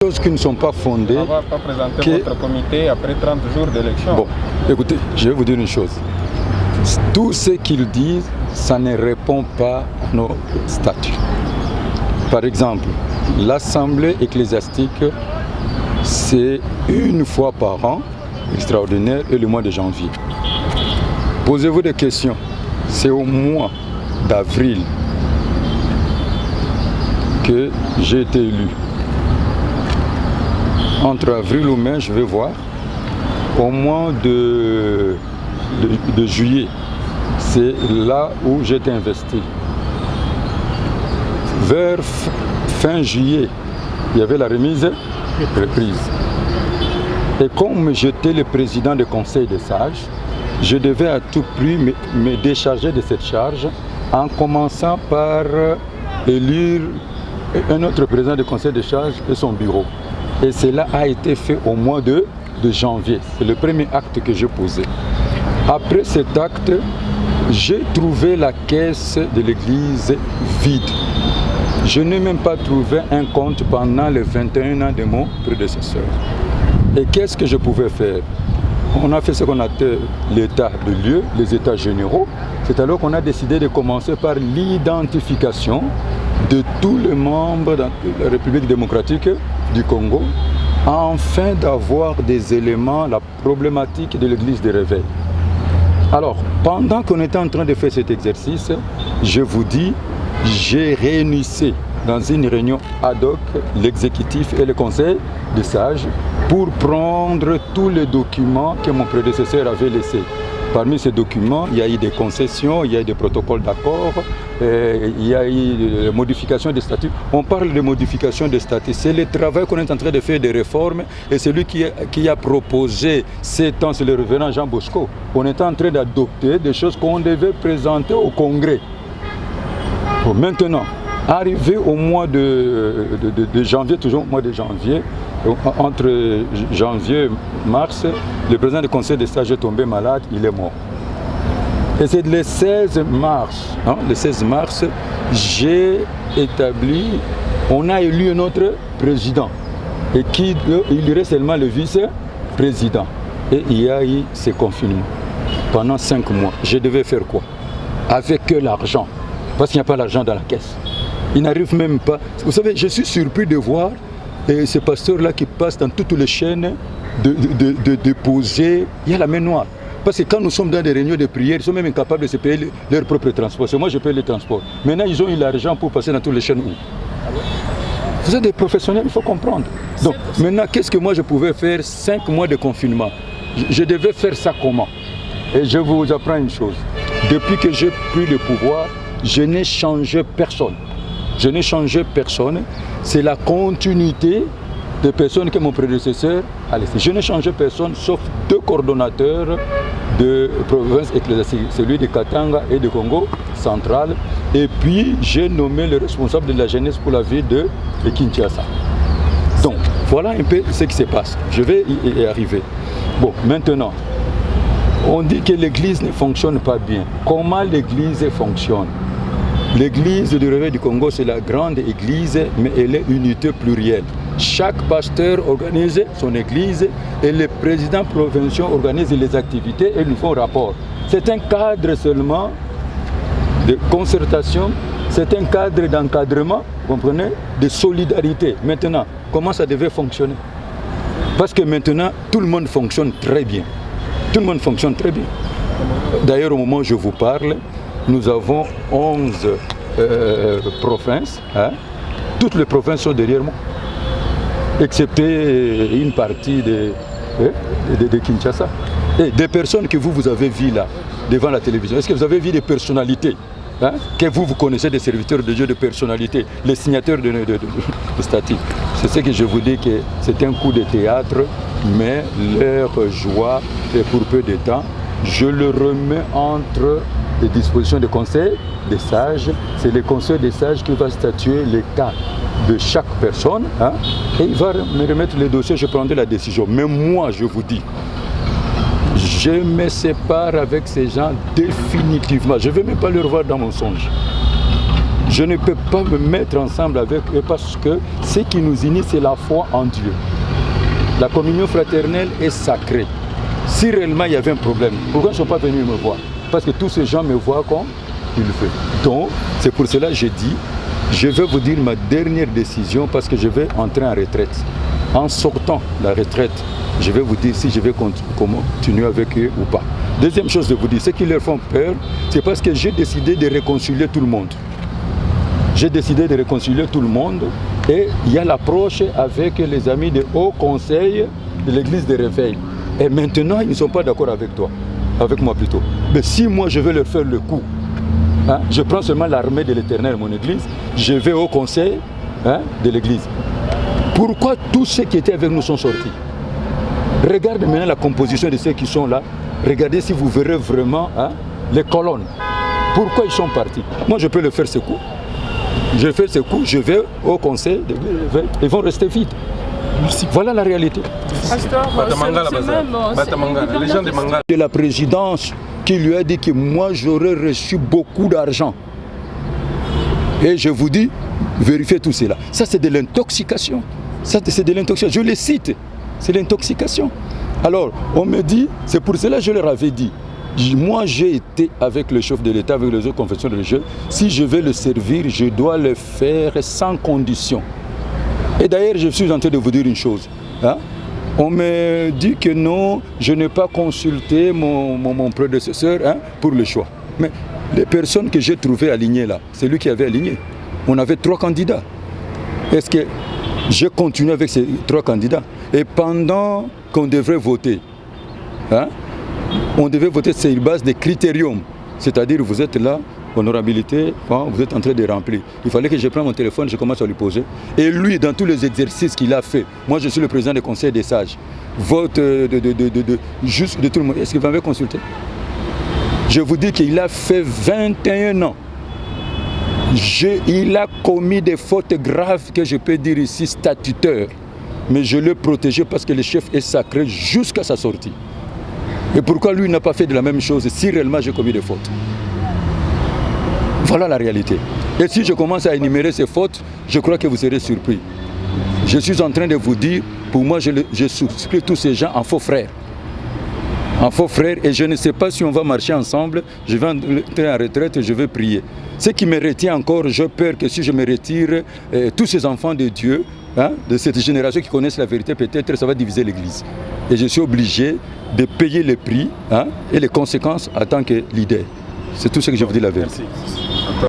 Choses qui ne sont pas fondées. On ne va pas présenter votre comité après 30 jours d'élection. Bon, écoutez, je vais vous dire une chose. Tout ce qu'ils disent, ça ne répond pas à nos statuts. Par exemple, l'Assemblée ecclésiastique, c'est une fois par an, extraordinaire, et le mois de janvier. Posez-vous des questions. C'est au mois d'avril que j'ai été élu. Entre avril ou mai, je vais voir. Au mois de juillet, c'est là où j'ai été investi. Vers fin juillet, il y avait la remise reprise. Et comme j'étais le président du Conseil des sages, je devais à tout prix me décharger de cette charge en commençant par élire un autre président du Conseil des sages et son bureau. Et cela a été fait au mois de janvier. C'est le premier acte que j'ai posé. Après cet acte, j'ai trouvé la caisse de l'église vide. Je n'ai même pas trouvé un compte pendant les 21 ans de mon prédécesseur. Et qu'est-ce que je pouvais faire? On a fait ce qu'on appelle l'état de lieu, les états généraux. C'est alors qu'on a décidé de commencer par l'identification de tous les membres de la République démocratique du Congo, afin d'avoir des éléments, la problématique de l'église de réveil. Alors, pendant qu'on était en train de faire cet exercice, je vous dis, j'ai réunissé dans une réunion ad hoc l'exécutif et le conseil des sages pour prendre tous les documents que mon prédécesseur avait laissés. Parmi ces documents, il y a eu des concessions, il y a eu des protocoles d'accord, il y a eu des modifications des statuts. On parle de modification des statuts. C'est le travail qu'on est en train de faire des réformes et celui qui a proposé ces temps, c'est le révérend Jean Bosco. On est en train d'adopter des choses qu'on devait présenter au Congrès. Bon, maintenant, arrivé au mois de janvier, toujours au mois de janvier, entre janvier et mars, le président du conseil des sages est tombé malade, il est mort. Et c'est le 16 mars, j'ai établi, on a élu un autre président, et il y aurait seulement le vice-président. Et il y a eu ce confinement. Pendant 5 mois, je devais faire quoi? Avec l'argent, parce qu'il n'y a pas l'argent dans la caisse. Il n'arrive même pas. Vous savez, je suis surpris de voir ces pasteurs-là qui passent dans toutes les chaînes de déposer. Il y a la main noire. Parce que quand nous sommes dans des réunions de prière, ils sont même incapables de se payer leur propre transport. C'est moi, je paye les transports. Maintenant, ils ont eu l'argent pour passer dans toutes les chaînes où? Vous êtes des professionnels, il faut comprendre. Donc, maintenant, qu'est-ce que moi je pouvais faire? 5 mois de confinement. Je devais faire ça comment? Et je vous apprends une chose. Depuis que j'ai pris le pouvoir, je n'ai changé personne. Je n'ai changé personne. C'est la continuité des personnes que mon prédécesseur a laissées. Je n'ai changé personne sauf 2 coordonnateurs de province ecclésiastique, celui de Katanga et de Congo central. Et puis j'ai nommé le responsable de la jeunesse pour la ville de Kinshasa. Donc voilà un peu ce qui se passe. Je vais y arriver. Bon, maintenant, on dit que l'église ne fonctionne pas bien. Comment l'église fonctionne? L'église du Réveil du Congo, c'est la grande église, mais elle est unité plurielle. Chaque pasteur organise son église et les présidents provinciaux organisent les activités et nous font rapport. C'est un cadre seulement de concertation, c'est un cadre d'encadrement, vous comprenez, de solidarité. Maintenant, comment ça devait fonctionner? Parce que maintenant, tout le monde fonctionne très bien. Tout le monde fonctionne très bien. D'ailleurs, au moment où je vous parle, nous avons 11 provinces. Hein? Toutes les provinces sont derrière moi, excepté une partie de Kinshasa. Et des personnes que vous avez vues là, devant la télévision, est-ce que vous avez vu des personnalités que vous connaissez, des serviteurs de Dieu, de personnalités, les signataires de statuts? C'est ce que je vous dis, que c'est un coup de théâtre, mais leur joie est pour peu de temps. Je le remets entre les dispositions du conseil des sages. C'est le conseil des sages qui va statuer les cas de chaque personne, hein, et il va me remettre les dossiers, je prendrai la décision. Mais moi, je vous dis, je me sépare avec ces gens définitivement. Je ne vais même pas le revoir dans mon songe. Je ne peux pas me mettre ensemble avec eux parce que ce qui nous unit, c'est la foi en Dieu. La communion fraternelle est sacrée. Si réellement il y avait un problème, pourquoi ils ne sont pas venus me voir? Parce que tous ces gens me voient comme il le fait. Donc, c'est pour cela que j'ai dit, je vais vous dire ma dernière décision parce que je vais entrer en retraite. En sortant de la retraite, je vais vous dire si je vais continuer avec eux ou pas. Deuxième chose de vous dire, ce qui leur font peur, c'est parce que j'ai décidé de réconcilier tout le monde. J'ai décidé de réconcilier tout le monde et il y a l'approche avec les amis du Haut Conseil de l'Église de Réveil. Et maintenant, ils ne sont pas d'accord avec toi, avec moi plutôt. Mais si moi je vais leur faire le coup, hein, je prends seulement l'armée de l'Éternel, mon Église, je vais au Conseil de l'Église. Pourquoi tous ceux qui étaient avec nous sont sortis? Regardez maintenant la composition de ceux qui sont là. Regardez si vous verrez vraiment les colonnes. Pourquoi ils sont partis? Moi, je peux le faire ce coup. Je fais ce coup, je vais au conseil, ils vont rester vides. Merci. Voilà la réalité. Pasteur, les gens de Manga. De la présidence qui lui a dit que moi, j'aurais reçu beaucoup d'argent. Et je vous dis, vérifiez tout cela. Ça, c'est de l'intoxication. Ça, c'est de l'intoxication. Je les cite. C'est l'intoxication. Alors, on me dit, c'est pour cela que je leur avais dit, moi j'ai été avec le chef de l'État, avec les autres confessions religieuses, si je vais le servir, je dois le faire sans condition. Et d'ailleurs, je suis en train de vous dire une chose. On me dit que non, je n'ai pas consulté mon prédécesseur pour le choix. Mais les personnes que j'ai trouvées alignées là, c'est lui qui avait aligné. On avait 3 candidats. Est-ce que j'ai continué avec ces 3 candidats? Et pendant qu'on devrait voter, on devait voter sur une base de critériums. C'est-à-dire, vous êtes là, honorabilité, vous êtes en train de remplir. Il fallait que je prenne mon téléphone, je commence à lui poser. Et lui, dans tous les exercices qu'il a fait, moi je suis le président du Conseil des sages, vote juste de tout le monde. Est-ce qu'il m'avait consulté? Je vous dis qu'il a fait 21 ans. Il a commis des fautes graves que je peux dire ici statutaires. Mais je l'ai protégé parce que le chef est sacré jusqu'à sa sortie. Et pourquoi lui n'a pas fait de la même chose si réellement j'ai commis des fautes? Voilà la réalité. Et si je commence à énumérer ces fautes, je crois que vous serez surpris. Je suis en train de vous dire, pour moi, je souscris tous ces gens en faux frères. En faux frères, et je ne sais pas si on va marcher ensemble, je vais entrer en retraite et je vais prier. Ce qui me retient encore, j'ai peur que si je me retire, tous ces enfants de Dieu, de cette génération qui connaissent la vérité, peut-être ça va diviser l'Église. Et je suis obligé de payer les prix et les conséquences en tant que leader. C'est tout ce que je vous dis la vérité. Merci.